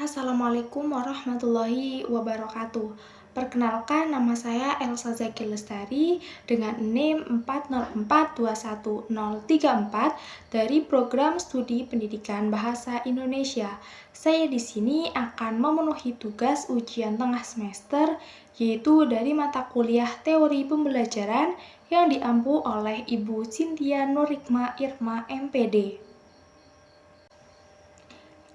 Assalamualaikum warahmatullahi wabarakatuh. Perkenalkan, nama saya Elsa Zaki Lestari dengan NIM 404211034 dari Program Studi Pendidikan Bahasa Indonesia. Saya di sini akan memenuhi tugas ujian tengah semester, yaitu dari mata kuliah Teori Pembelajaran yang diampu oleh Ibu Cynthia Nurikma Irma MPD.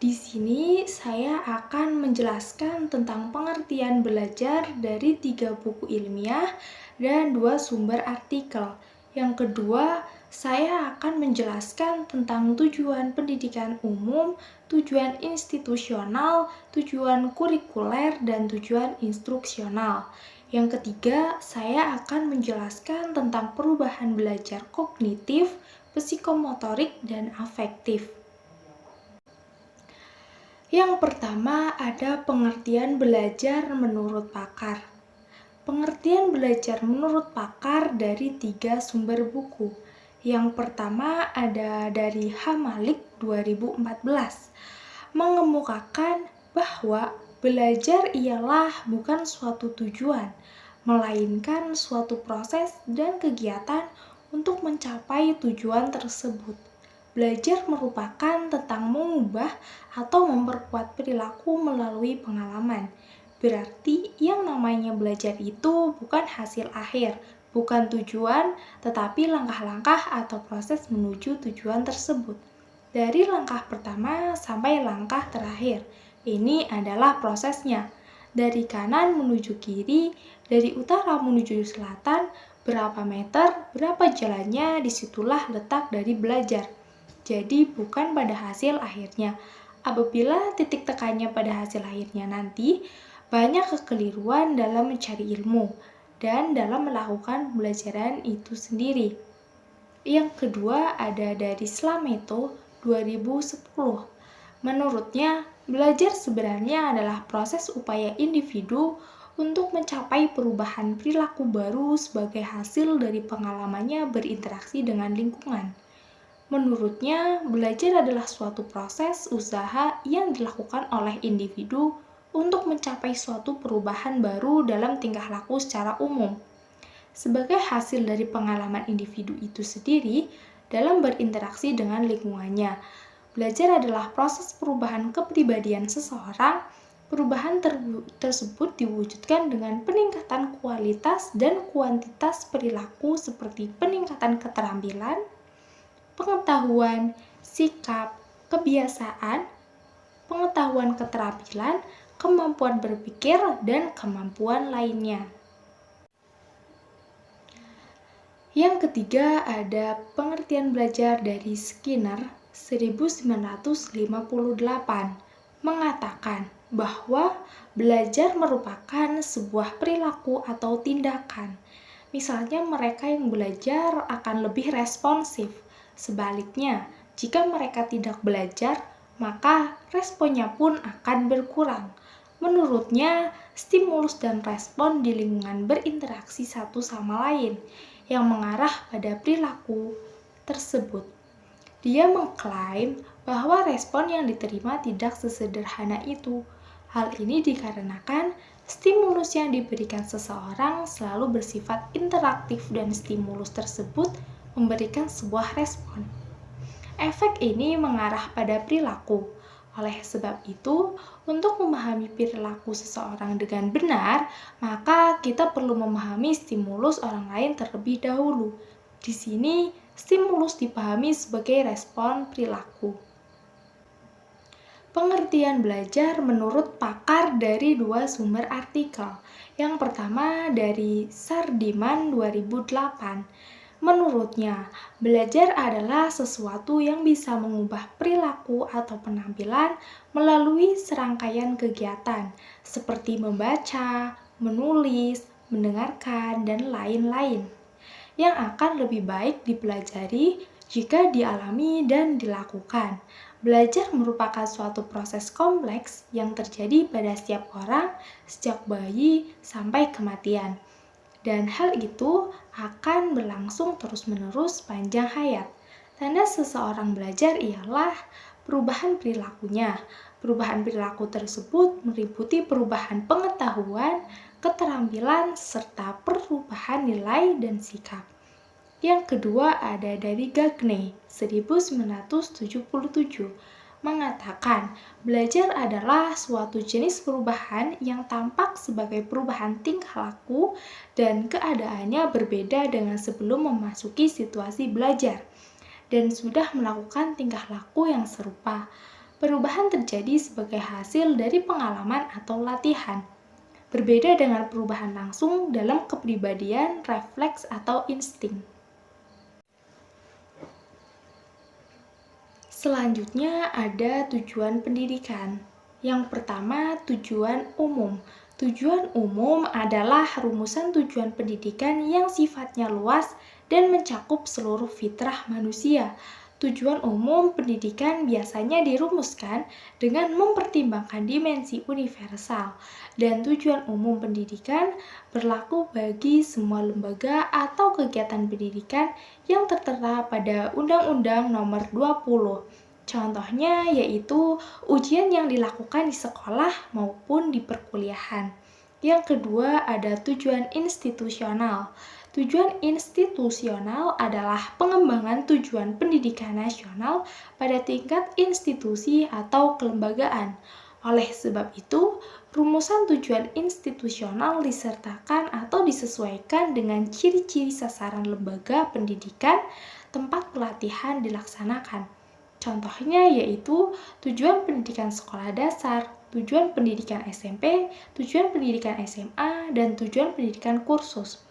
Di sini saya akan menjelaskan tentang pengertian belajar dari 3 buku ilmiah dan 2 sumber artikel. Yang kedua, saya akan menjelaskan tentang tujuan pendidikan umum, tujuan institusional, tujuan kurikuler, dan tujuan instruksional. Yang ketiga, saya akan menjelaskan tentang perubahan belajar kognitif, psikomotorik, dan afektif. Yang pertama ada pengertian belajar menurut pakar. Pengertian belajar menurut pakar dari 3 sumber buku. Yang pertama ada dari H. Malik 2014, mengemukakan bahwa belajar ialah bukan suatu tujuan, melainkan suatu proses dan kegiatan untuk mencapai tujuan tersebut. Belajar merupakan tentang mengubah atau memperkuat perilaku melalui pengalaman. Berarti yang namanya belajar itu bukan hasil akhir, bukan tujuan, tetapi langkah-langkah atau proses menuju tujuan tersebut. Dari langkah pertama sampai langkah terakhir. Ini adalah prosesnya. Dari kanan menuju kiri, dari utara menuju selatan, berapa meter, berapa jalannya, disitulah letak dari belajar. Jadi bukan pada hasil akhirnya. Apabila titik tekannya pada hasil akhirnya nanti, banyak kekeliruan dalam mencari ilmu dan dalam melakukan pembelajaran itu sendiri. Yang kedua ada dari Slameto 2010. Menurutnya, belajar sebenarnya adalah proses upaya individu untuk mencapai perubahan perilaku baru sebagai hasil dari pengalamannya berinteraksi dengan lingkungan. Menurutnya, belajar adalah suatu proses usaha yang dilakukan oleh individu untuk mencapai suatu perubahan baru dalam tingkah laku secara umum. Sebagai hasil dari pengalaman individu itu sendiri dalam berinteraksi dengan lingkungannya, belajar adalah proses perubahan kepribadian seseorang. Perubahan tersebut diwujudkan dengan peningkatan kualitas dan kuantitas perilaku seperti peningkatan keterampilan, pengetahuan, sikap, kebiasaan, pengetahuan keterampilan, kemampuan berpikir, dan kemampuan lainnya. Yang ketiga ada pengertian belajar dari Skinner 1958, mengatakan bahwa belajar merupakan sebuah perilaku atau tindakan. Misalnya mereka yang belajar akan lebih responsif. Sebaliknya, jika mereka tidak belajar, maka responnya pun akan berkurang. Menurutnya, stimulus dan respon di lingkungan berinteraksi satu sama lain yang mengarah pada perilaku tersebut. Dia mengklaim bahwa respon yang diterima tidak sesederhana itu. Hal ini dikarenakan stimulus yang diberikan seseorang selalu bersifat interaktif dan stimulus tersebut memberikan sebuah respon. Efek ini mengarah pada perilaku. Oleh sebab itu, untuk memahami perilaku seseorang dengan benar, maka kita perlu memahami stimulus orang lain terlebih dahulu. Di sini, stimulus dipahami sebagai respon perilaku. Pengertian belajar menurut pakar dari 2 sumber artikel. Yang pertama dari Sardiman 2008. Menurutnya, belajar adalah sesuatu yang bisa mengubah perilaku atau penampilan melalui serangkaian kegiatan seperti membaca, menulis, mendengarkan, dan lain-lain, yang akan lebih baik dipelajari jika dialami dan dilakukan. Belajar merupakan suatu proses kompleks yang terjadi pada setiap orang sejak bayi sampai kematian. Dan hal itu akan berlangsung terus-menerus sepanjang hayat. Tanda seseorang belajar ialah perubahan perilakunya. Perubahan perilaku tersebut meliputi perubahan pengetahuan, keterampilan, serta perubahan nilai dan sikap. Yang kedua ada dari Gagne, 1977, mengatakan belajar adalah suatu jenis perubahan yang tampak sebagai perubahan tingkah laku dan keadaannya berbeda dengan sebelum memasuki situasi belajar dan sudah melakukan tingkah laku yang serupa. Perubahan terjadi sebagai hasil dari pengalaman atau latihan. Berbeda dengan perubahan langsung dalam kepribadian, refleks, atau insting. Selanjutnya ada tujuan pendidikan. Yang pertama, tujuan umum. Tujuan umum adalah rumusan tujuan pendidikan yang sifatnya luas dan mencakup seluruh fitrah manusia. Tujuan umum pendidikan biasanya dirumuskan dengan mempertimbangkan dimensi universal, dan tujuan umum pendidikan berlaku bagi semua lembaga atau kegiatan pendidikan yang tertera pada Undang-Undang Nomor 20. Contohnya yaitu ujian yang dilakukan di sekolah maupun di perkuliahan. Yang kedua ada tujuan institusional. Tujuan institusional adalah pengembangan tujuan pendidikan nasional pada tingkat institusi atau kelembagaan. Oleh sebab itu, rumusan tujuan institusional disertakan atau disesuaikan dengan ciri-ciri sasaran lembaga pendidikan tempat pelatihan dilaksanakan. Contohnya yaitu tujuan pendidikan sekolah dasar, tujuan pendidikan SMP, tujuan pendidikan SMA, dan tujuan pendidikan kursus.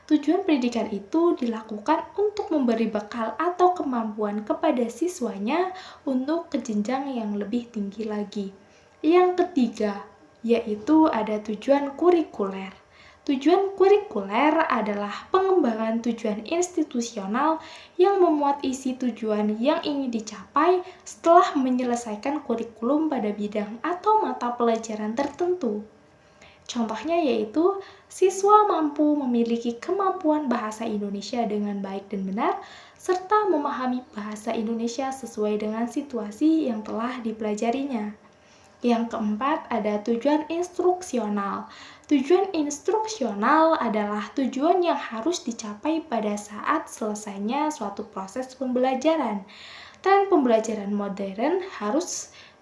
Tujuan pendidikan itu dilakukan untuk memberi bekal atau kemampuan kepada siswanya untuk ke jenjang yang lebih tinggi lagi. Yang ketiga, yaitu ada tujuan kurikuler. Tujuan kurikuler adalah pengembangan tujuan institusional yang memuat isi tujuan yang ingin dicapai setelah menyelesaikan kurikulum pada bidang atau mata pelajaran tertentu. Contohnya yaitu, siswa mampu memiliki kemampuan bahasa Indonesia dengan baik dan benar, serta memahami bahasa Indonesia sesuai dengan situasi yang telah dipelajarinya. Yang keempat ada tujuan instruksional. Tujuan instruksional adalah tujuan yang harus dicapai pada saat selesainya suatu proses pembelajaran. Tren pembelajaran modern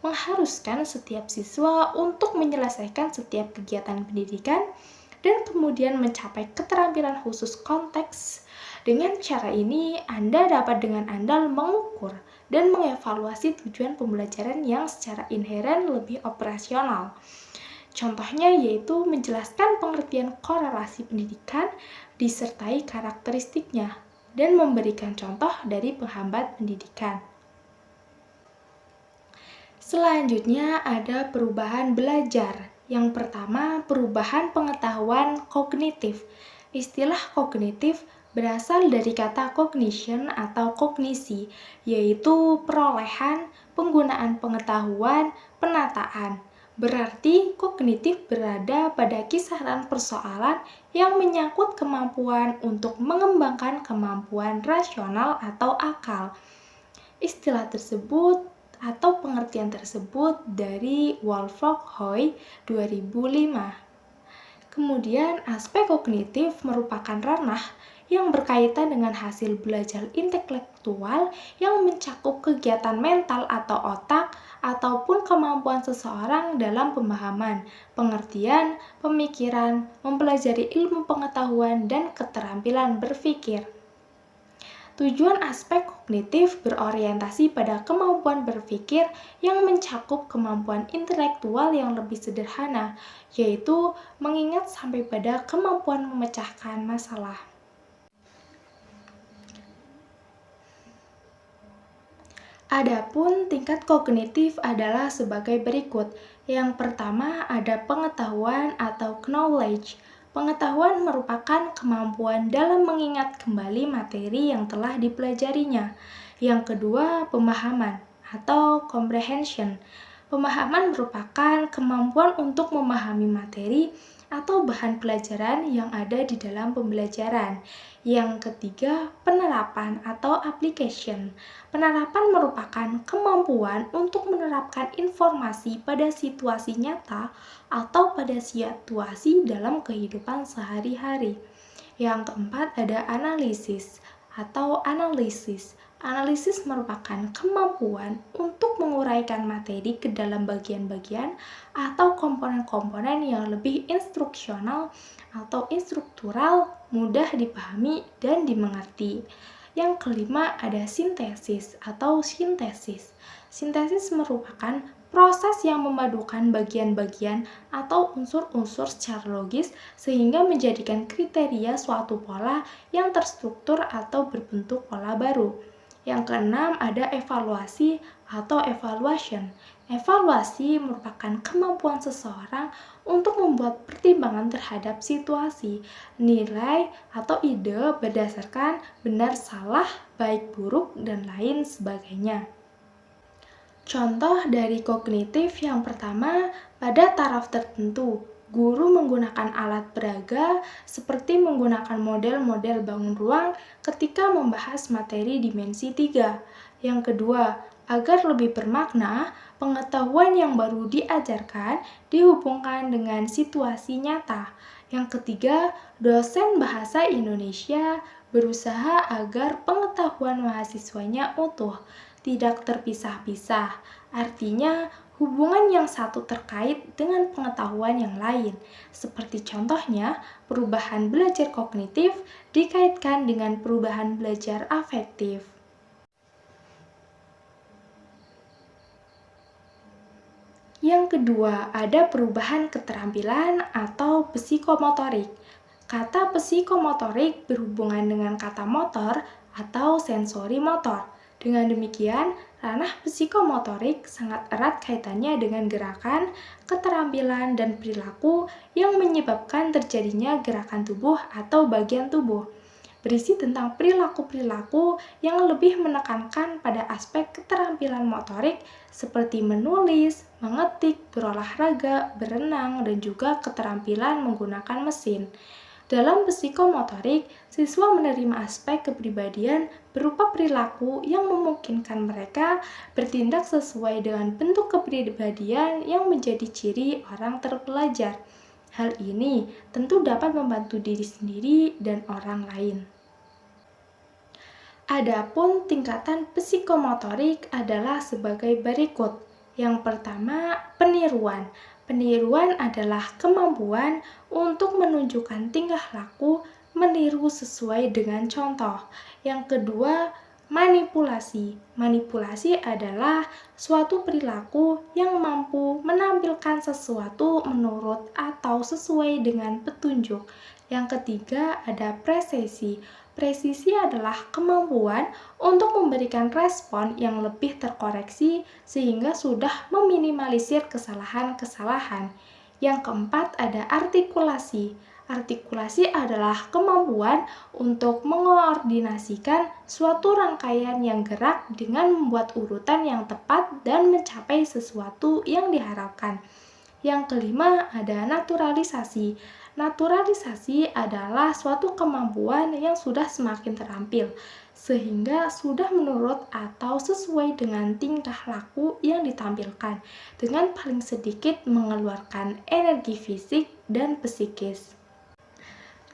mengharuskan setiap siswa untuk menyelesaikan setiap kegiatan pendidikan dan kemudian mencapai keterampilan khusus konteks. Dengan cara ini, Anda dapat dengan andal mengukur dan mengevaluasi tujuan pembelajaran yang secara inheren lebih operasional. Contohnya yaitu menjelaskan pengertian korelasi pendidikan disertai karakteristiknya dan memberikan contoh dari penghambat pendidikan. Selanjutnya ada perubahan belajar. Yang pertama, perubahan pengetahuan kognitif. Istilah kognitif berasal dari kata cognition atau kognisi, yaitu perolehan, penggunaan pengetahuan, penataan. Berarti kognitif berada pada kisaran persoalan yang menyangkut kemampuan untuk mengembangkan kemampuan rasional atau akal. Istilah tersebut atau pengertian tersebut dari Wolfgang Hoy 2005. Kemudian aspek kognitif merupakan ranah yang berkaitan dengan hasil belajar intelektual yang mencakup kegiatan mental atau otak ataupun kemampuan seseorang dalam pemahaman, pengertian, pemikiran, mempelajari ilmu pengetahuan, dan keterampilan berpikir. Tujuan aspek kognitif berorientasi pada kemampuan berpikir yang mencakup kemampuan intelektual yang lebih sederhana, yaitu mengingat sampai pada kemampuan memecahkan masalah. Adapun tingkat kognitif adalah sebagai berikut. Yang pertama ada pengetahuan atau knowledge. Pengetahuan merupakan kemampuan dalam mengingat kembali materi yang telah dipelajarinya. Yang kedua, pemahaman atau comprehension. Pemahaman merupakan kemampuan untuk memahami materi atau bahan pelajaran yang ada di dalam pembelajaran. Yang ketiga, penerapan atau application. Penerapan merupakan kemampuan untuk menerapkan informasi pada situasi nyata atau pada situasi dalam kehidupan sehari-hari. Yang keempat ada analisis atau analisis. Analisis merupakan kemampuan untuk menguraikan materi ke dalam bagian-bagian atau komponen-komponen yang lebih instruksional atau instruktural, mudah dipahami dan dimengerti. Yang kelima ada sintesis atau sintesis. Sintesis merupakan proses yang memadukan bagian-bagian atau unsur-unsur secara logis sehingga menjadikan kriteria suatu pola yang terstruktur atau berbentuk pola baru. Yang keenam ada evaluasi atau evaluation. Evaluasi merupakan kemampuan seseorang untuk membuat pertimbangan terhadap situasi, nilai, atau ide berdasarkan benar salah, baik buruk, dan lain sebagainya. Contoh dari kognitif yang pertama, pada taraf tertentu, guru menggunakan alat peraga seperti menggunakan model-model bangun ruang ketika membahas materi dimensi 3. Yang kedua, agar lebih bermakna, pengetahuan yang baru diajarkan dihubungkan dengan situasi nyata. Yang ketiga, dosen bahasa Indonesia berusaha agar pengetahuan mahasiswanya utuh, tidak terpisah-pisah. Artinya, hubungan yang satu terkait dengan pengetahuan yang lain. Seperti contohnya, perubahan belajar kognitif dikaitkan dengan perubahan belajar afektif. Yang kedua, ada perubahan keterampilan atau psikomotorik. Kata psikomotorik berhubungan dengan kata motor atau sensori motor. Dengan demikian, ranah psikomotorik sangat erat kaitannya dengan gerakan, keterampilan, dan perilaku yang menyebabkan terjadinya gerakan tubuh atau bagian tubuh. Berisi tentang perilaku-perilaku yang lebih menekankan pada aspek keterampilan motorik seperti menulis, mengetik, berolahraga, berenang, dan juga keterampilan menggunakan mesin. Dalam psikomotorik, siswa menerima aspek kepribadian berupa perilaku yang memungkinkan mereka bertindak sesuai dengan bentuk kepribadian yang menjadi ciri orang terpelajar. Hal ini tentu dapat membantu diri sendiri dan orang lain. Adapun tingkatan psikomotorik adalah sebagai berikut. Yang pertama, peniruan. Peniruan adalah kemampuan untuk menunjukkan tingkah laku meniru sesuai dengan contoh. Yang kedua, manipulasi. Manipulasi adalah suatu perilaku yang mampu menampilkan sesuatu menurut atau sesuai dengan petunjuk. Yang ketiga, ada presisi. Presisi adalah kemampuan untuk memberikan respon yang lebih terkoreksi sehingga sudah meminimalisir kesalahan-kesalahan. Yang keempat ada artikulasi. Artikulasi adalah kemampuan untuk mengoordinasikan suatu rangkaian yang gerak dengan membuat urutan yang tepat dan mencapai sesuatu yang diharapkan. Yang kelima ada naturalisasi. Naturalisasi adalah suatu kemampuan yang sudah semakin terampil, sehingga sudah menurut atau sesuai dengan tingkah laku yang ditampilkan, dengan paling sedikit mengeluarkan energi fisik dan psikis.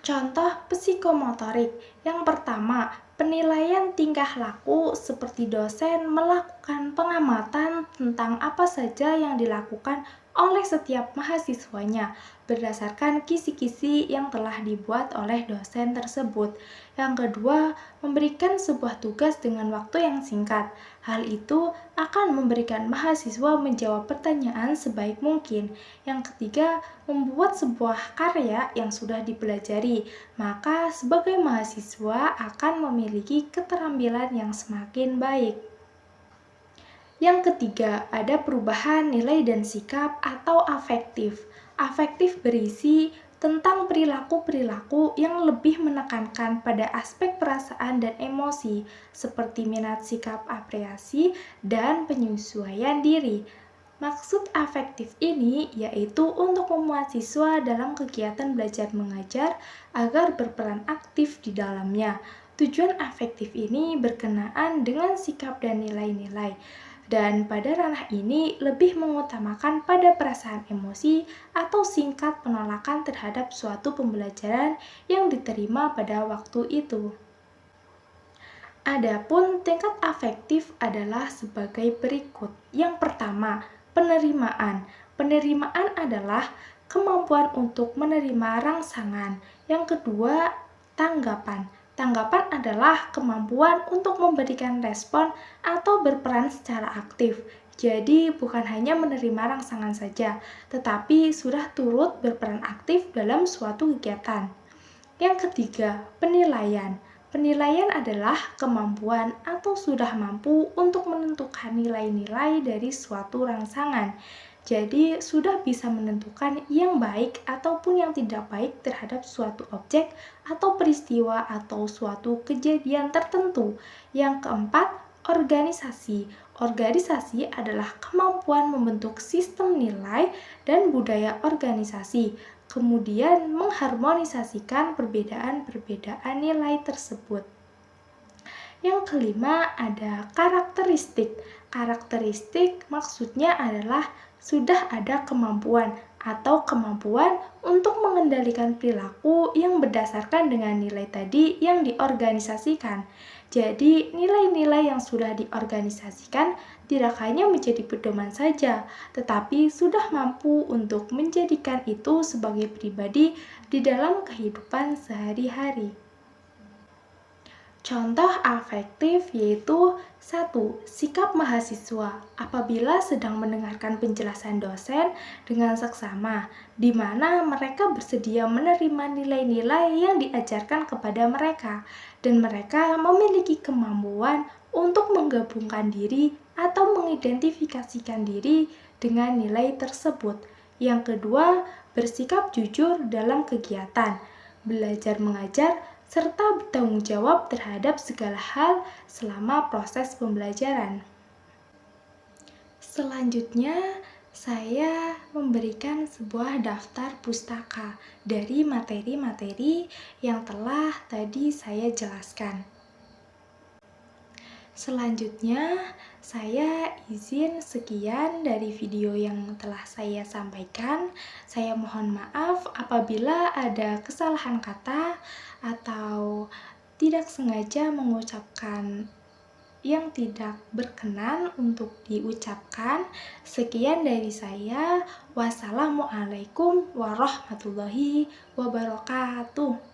Contoh psikomotorik. Yang pertama, penilaian tingkah laku seperti dosen melakukan pengamatan tentang apa saja yang dilakukan oleh setiap mahasiswanya berdasarkan kisi-kisi yang telah dibuat oleh dosen tersebut. Yang kedua, memberikan sebuah tugas dengan waktu yang singkat. Hal itu akan memberikan mahasiswa menjawab pertanyaan sebaik mungkin. Yang ketiga, membuat sebuah karya yang sudah dipelajari. Maka sebagai mahasiswa akan memiliki keterampilan yang semakin baik. Yang ketiga, ada perubahan nilai dan sikap atau afektif. Afektif berisi tentang perilaku-perilaku yang lebih menekankan pada aspek perasaan dan emosi, seperti minat sikap apresiasi dan penyesuaian diri. Maksud afektif ini yaitu untuk memuat siswa dalam kegiatan belajar mengajar agar berperan aktif di dalamnya. Tujuan afektif ini berkenaan dengan sikap dan nilai-nilai. Dan pada ranah ini lebih mengutamakan pada perasaan emosi atau singkat penolakan terhadap suatu pembelajaran yang diterima pada waktu itu. Adapun tingkat afektif adalah sebagai berikut. Yang pertama, penerimaan. Penerimaan adalah kemampuan untuk menerima rangsangan. Yang kedua, tanggapan. Tanggapan adalah kemampuan untuk memberikan respon atau berperan secara aktif. Jadi, bukan hanya menerima rangsangan saja, tetapi sudah turut berperan aktif dalam suatu kegiatan. Yang ketiga, penilaian. Penilaian adalah kemampuan atau sudah mampu untuk menentukan nilai-nilai dari suatu rangsangan. Jadi, sudah bisa menentukan yang baik ataupun yang tidak baik terhadap suatu objek atau peristiwa atau suatu kejadian tertentu. Yang keempat, organisasi. Organisasi adalah kemampuan membentuk sistem nilai dan budaya organisasi, kemudian mengharmonisasikan perbedaan-perbedaan nilai tersebut. Yang kelima ada karakteristik. Karakteristik maksudnya adalah sudah ada kemampuan atau kemampuan untuk mengendalikan perilaku yang berdasarkan dengan nilai tadi yang diorganisasikan. Jadi, nilai-nilai yang sudah diorganisasikan tidak hanya menjadi pedoman saja, tetapi sudah mampu untuk menjadikan itu sebagai pribadi di dalam kehidupan sehari-hari. Contoh afektif yaitu 1. Sikap mahasiswa apabila sedang mendengarkan penjelasan dosen dengan seksama, di mana mereka bersedia menerima nilai-nilai yang diajarkan kepada mereka, dan mereka memiliki kemampuan untuk menggabungkan diri atau mengidentifikasikan diri dengan nilai tersebut. Yang kedua, bersikap jujur dalam kegiatan, belajar mengajar, serta bertanggung jawab terhadap segala hal selama proses pembelajaran. Selanjutnya, saya memberikan sebuah daftar pustaka dari materi-materi yang telah tadi saya jelaskan. Selanjutnya, saya izin sekian dari video yang telah saya sampaikan. Saya mohon maaf apabila ada kesalahan kata atau tidak sengaja mengucapkan yang tidak berkenan untuk diucapkan. Sekian dari saya. Wassalamualaikum warahmatullahi wabarakatuh.